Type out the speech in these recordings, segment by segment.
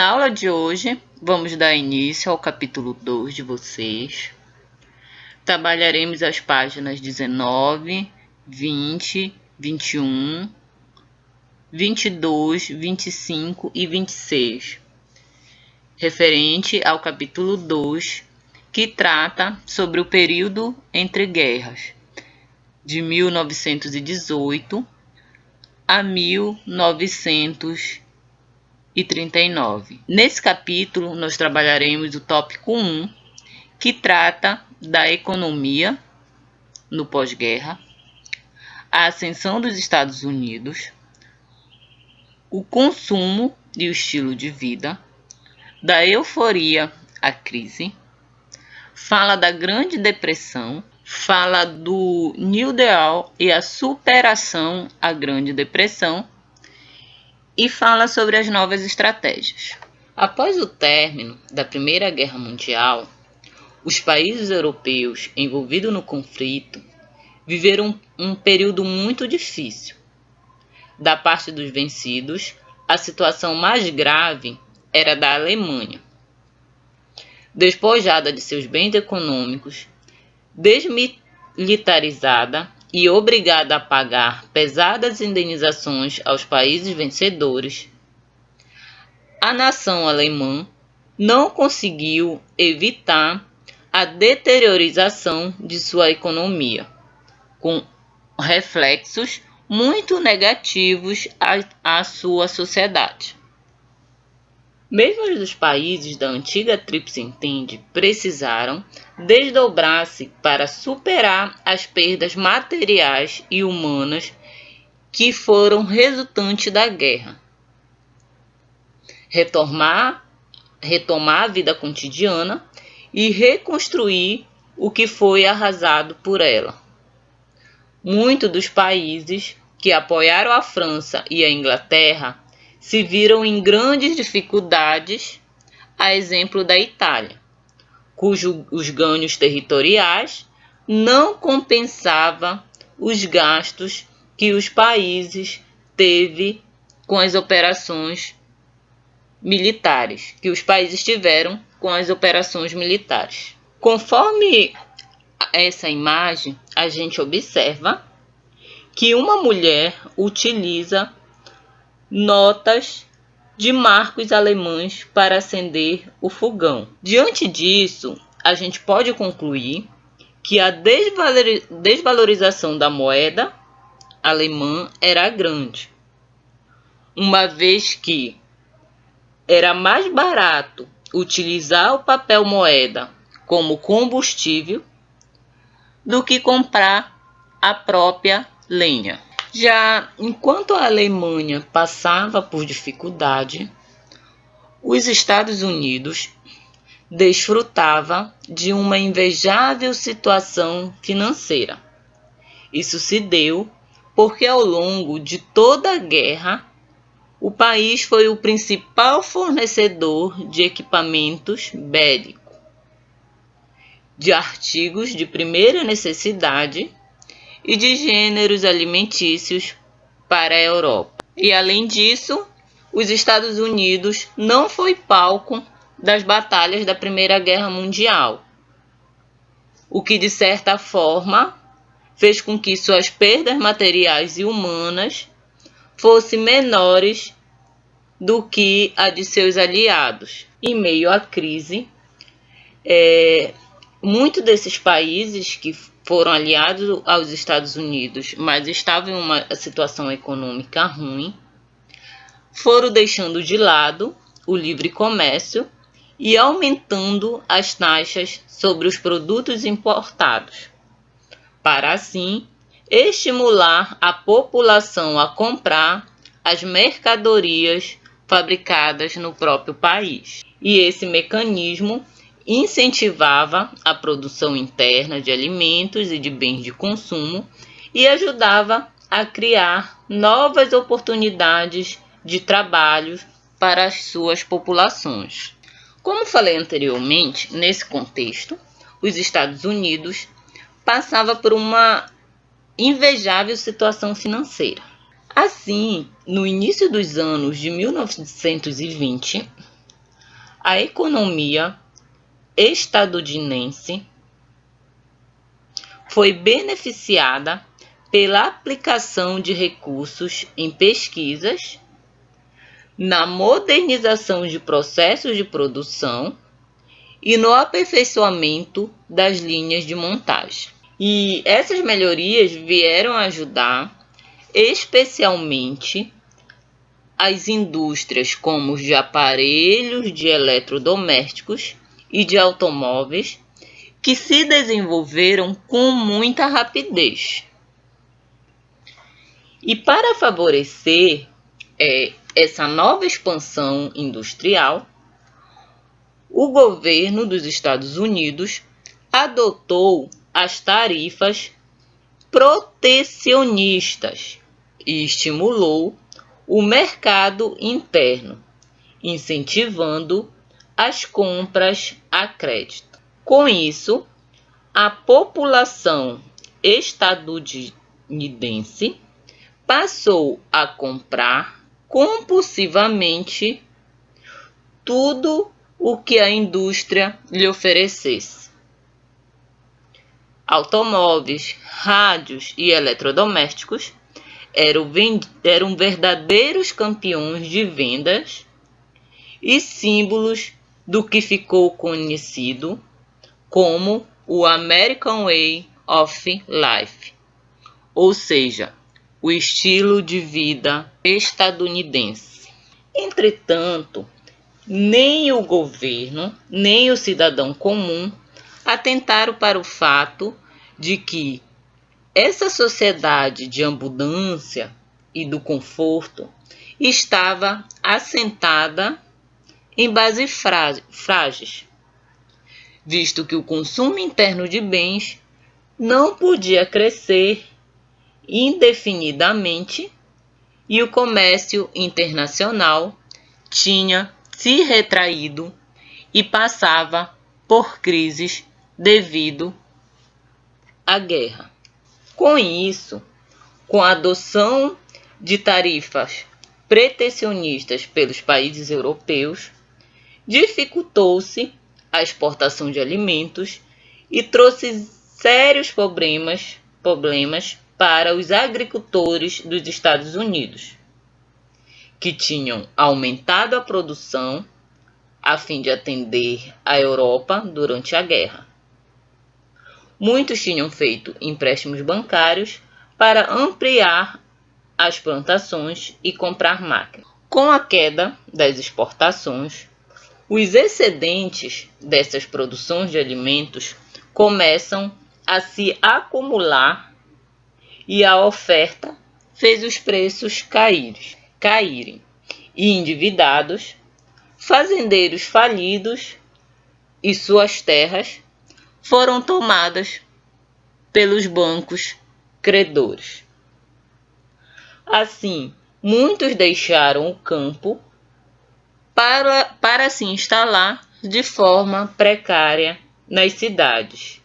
Na aula de hoje, vamos dar início ao capítulo 2 de vocês. Trabalharemos as páginas 19, 20, 21, 22, 25 e 26, referente ao capítulo 2, que trata sobre o período entre guerras, de 1918 a 1939. Nesse capítulo, nós trabalharemos o tópico 1, que trata da economia no pós-guerra, a ascensão dos Estados Unidos, o consumo e o estilo de vida, da euforia à crise, fala da Grande Depressão, fala do New Deal e a superação à Grande Depressão, e fala sobre as novas estratégias. Após o término da Primeira Guerra Mundial, os países europeus envolvidos no conflito viveram um período muito difícil. Da parte dos vencidos, a situação mais grave era da Alemanha. Despojada de seus bens econômicos, desmilitarizada e obrigada a pagar pesadas indenizações aos países vencedores, a nação alemã não conseguiu evitar a deteriorização de sua economia, com reflexos muito negativos à sua sociedade. Mesmo os países da antiga Tríplice Entente precisaram desdobrar-se para superar as perdas materiais e humanas que foram resultantes da guerra, retomar a vida cotidiana e reconstruir o que foi arrasado por ela. Muitos dos países que apoiaram a França e a Inglaterra se viram em grandes dificuldades, a exemplo da Itália, cujos ganhos territoriais não compensavam os gastos que os países teve com as operações militares, Conforme essa imagem, a gente observa que uma mulher utiliza notas de marcos alemães para acender o fogão. Diante disso, a gente pode concluir que a desvalorização da moeda alemã era grande, uma vez que era mais barato utilizar o papel moeda como combustível do que comprar a própria lenha. Já enquanto a Alemanha passava por dificuldade, os Estados Unidos desfrutava de uma invejável situação financeira. Isso se deu porque ao longo de toda a guerra, o país foi o principal fornecedor de equipamentos bélicos, de artigos de primeira necessidade e de gêneros alimentícios para a Europa. E além disso, os Estados Unidos não foi palco das batalhas da Primeira Guerra Mundial, o que de certa forma fez com que suas perdas materiais e humanas fossem menores do que a de seus aliados. Em meio à crise, muitos desses países que foram aliados aos Estados Unidos, mas estavam em uma situação econômica ruim, foram deixando de lado o livre comércio e aumentando as taxas sobre os produtos importados, para assim estimular a população a comprar as mercadorias fabricadas no próprio país. E esse mecanismo incentivava a produção interna de alimentos e de bens de consumo e ajudava a criar novas oportunidades de trabalho para as suas populações. Como falei anteriormente, nesse contexto, os Estados Unidos passavam por uma invejável situação financeira. Assim, no início dos anos de 1920, a economia estadunidense foi beneficiada pela aplicação de recursos em pesquisas, na modernização de processos de produção e no aperfeiçoamento das linhas de montagem. E essas melhorias vieram ajudar especialmente as indústrias como os de aparelhos de eletrodomésticos e de automóveis, que se desenvolveram com muita rapidez. E para favorecer essa nova expansão industrial, o governo dos Estados Unidos adotou as tarifas protecionistas e estimulou o mercado interno, incentivando as compras a crédito. Com isso, a população estadunidense passou a comprar compulsivamente tudo o que a indústria lhe oferecesse. Automóveis, rádios e eletrodomésticos eram verdadeiros campeões de vendas e símbolos do que ficou conhecido como o American Way of Life, ou seja, o estilo de vida estadunidense. Entretanto, nem o governo, nem o cidadão comum atentaram para o fato de que essa sociedade de abundância e do conforto estava assentada em bases frágeis, visto que o consumo interno de bens não podia crescer indefinidamente e o comércio internacional tinha se retraído e passava por crises devido à guerra. Com isso, com a adoção de tarifas protecionistas pelos países europeus, dificultou-se a exportação de alimentos e trouxe sérios problemas para os agricultores dos Estados Unidos, que tinham aumentado a produção a fim de atender a Europa durante a guerra. Muitos tinham feito empréstimos bancários para ampliar as plantações e comprar máquinas. Com a queda das exportações, os excedentes dessas produções de alimentos começam a se acumular e a oferta fez os preços caírem. E endividados, fazendeiros falidos e suas terras foram tomadas pelos bancos credores. Assim, muitos deixaram o campo para se instalar de forma precária nas cidades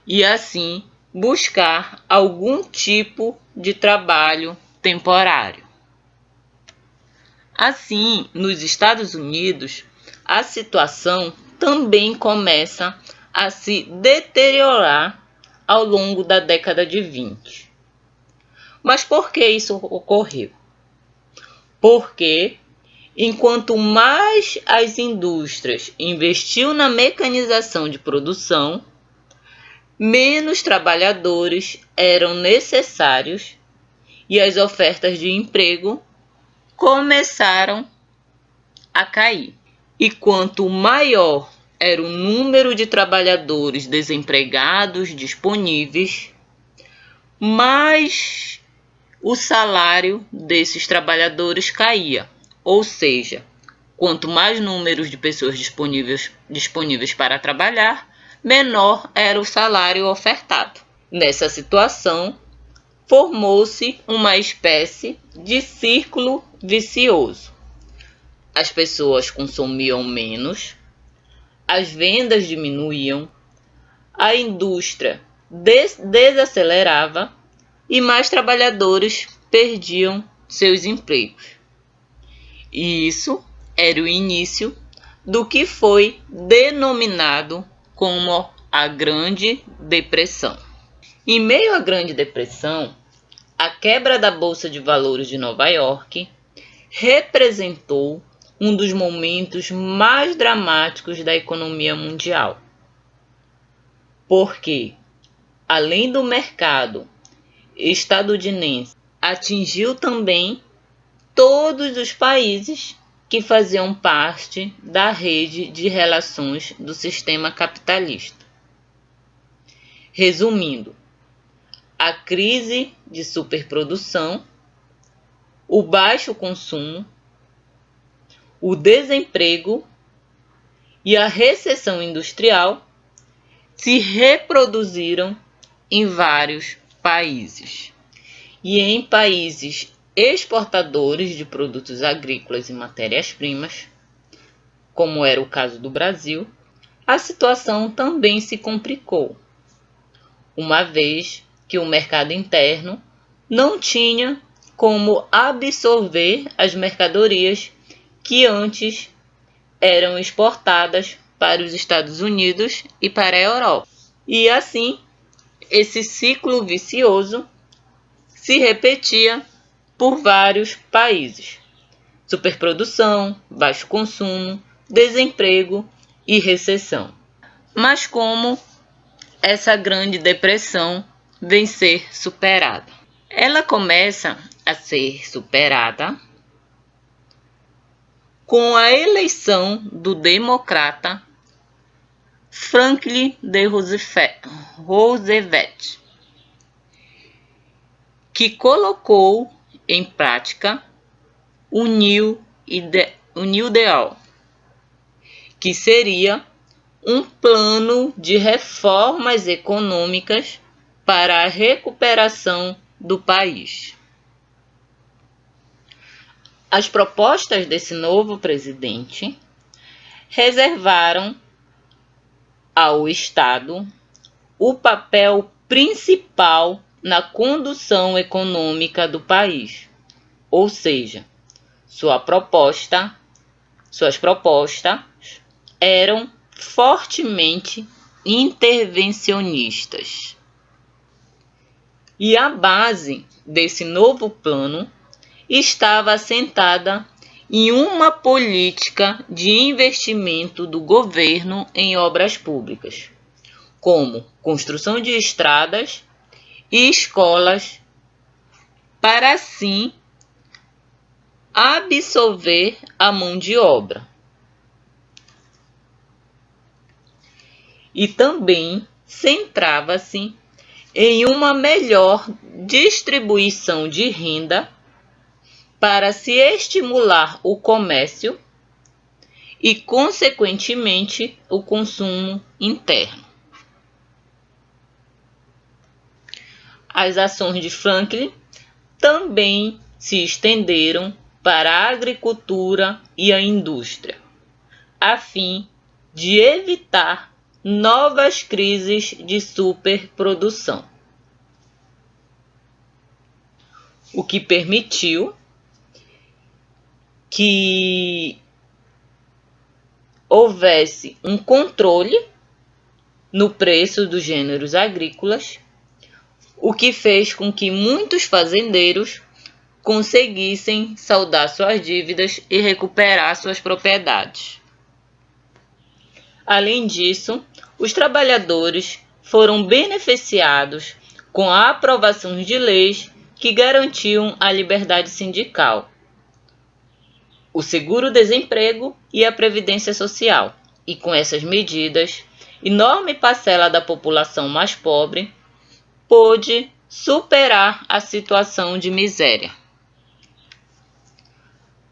e assim buscar algum tipo de trabalho temporário. Assim, nos Estados Unidos, a situação também começa a se deteriorar ao longo da década de 20. Mas por que isso ocorreu? Porque, enquanto mais as indústrias investiam na mecanização de produção, menos trabalhadores eram necessários e as ofertas de emprego começaram a cair. E quanto maior era o número de trabalhadores desempregados disponíveis, mais o salário desses trabalhadores caía. Ou seja, quanto mais números de pessoas disponíveis para trabalhar, menor era o salário ofertado. Nessa situação, formou-se uma espécie de círculo vicioso. As pessoas consumiam menos, as vendas diminuíam, a indústria desacelerava e mais trabalhadores perdiam seus empregos. E isso era o início do que foi denominado como a Grande Depressão. Em meio à Grande Depressão, a quebra da Bolsa de Valores de Nova York representou um dos momentos mais dramáticos da economia mundial, porque, além do mercado estadunidense, atingiu também todos os países que faziam parte da rede de relações do sistema capitalista. Resumindo, a crise de superprodução, o baixo consumo, o desemprego e a recessão industrial se reproduziram em vários países. E em países exportadores de produtos agrícolas e matérias-primas, como era o caso do Brasil, a situação também se complicou, uma vez que o mercado interno não tinha como absorver as mercadorias que antes eram exportadas para os Estados Unidos e para a Europa. E assim, esse ciclo vicioso se repetia por vários países: superprodução, baixo consumo, desemprego e recessão. Mas como essa Grande Depressão vem ser superada? Ela começa a ser superada com a eleição do democrata Franklin D. Roosevelt, que colocou em prática o New Deal, que seria um plano de reformas econômicas para a recuperação do país. As propostas desse novo presidente reservaram ao Estado o papel principal na condução econômica do país, ou seja, suas propostas eram fortemente intervencionistas. E a base desse novo plano estava assentada em uma política de investimento do governo em obras públicas, como construção de estradas e escolas, para assim absorver a mão de obra. E também centrava-se em uma melhor distribuição de renda para se estimular o comércio e, consequentemente, o consumo interno. As ações de Franklin também se estenderam para a agricultura e a indústria, a fim de evitar novas crises de superprodução, o que permitiu que houvesse um controle no preço dos gêneros agrícolas, o que fez com que muitos fazendeiros conseguissem saldar suas dívidas e recuperar suas propriedades. Além disso, os trabalhadores foram beneficiados com a aprovação de leis que garantiam a liberdade sindical, o seguro-desemprego e a previdência social. E com essas medidas, enorme parcela da população mais pobre pôde superar a situação de miséria.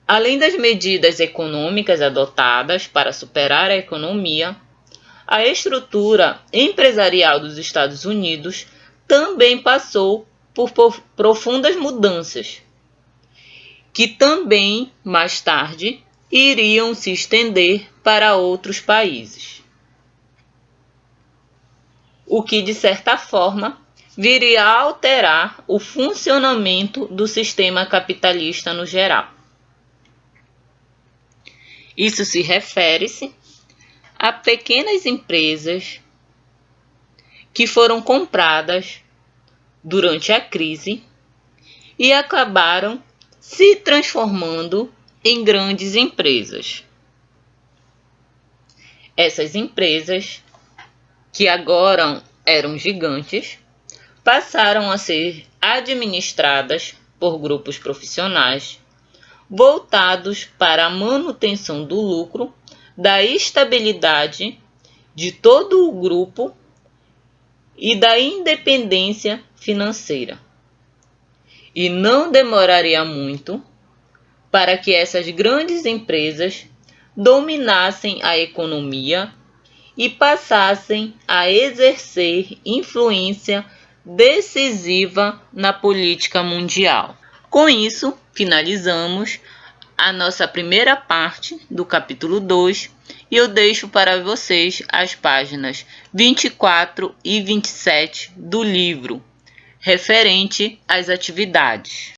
Além das medidas econômicas adotadas para superar a economia, a estrutura empresarial dos Estados Unidos também passou por profundas mudanças, que também, mais tarde, iriam se estender para outros países, o que, de certa forma, viria a alterar o funcionamento do sistema capitalista no geral. Isso se refere-se a pequenas empresas que foram compradas durante a crise e acabaram se transformando em grandes empresas. Essas empresas, que agora eram gigantes, passaram a ser administradas por grupos profissionais voltados para a manutenção do lucro, da estabilidade de todo o grupo e da independência financeira. E não demoraria muito para que essas grandes empresas dominassem a economia e passassem a exercer influência decisiva na política mundial. Com isso, finalizamos a nossa primeira parte do capítulo 2 e eu deixo para vocês as páginas 24 e 27 do livro, referente às atividades.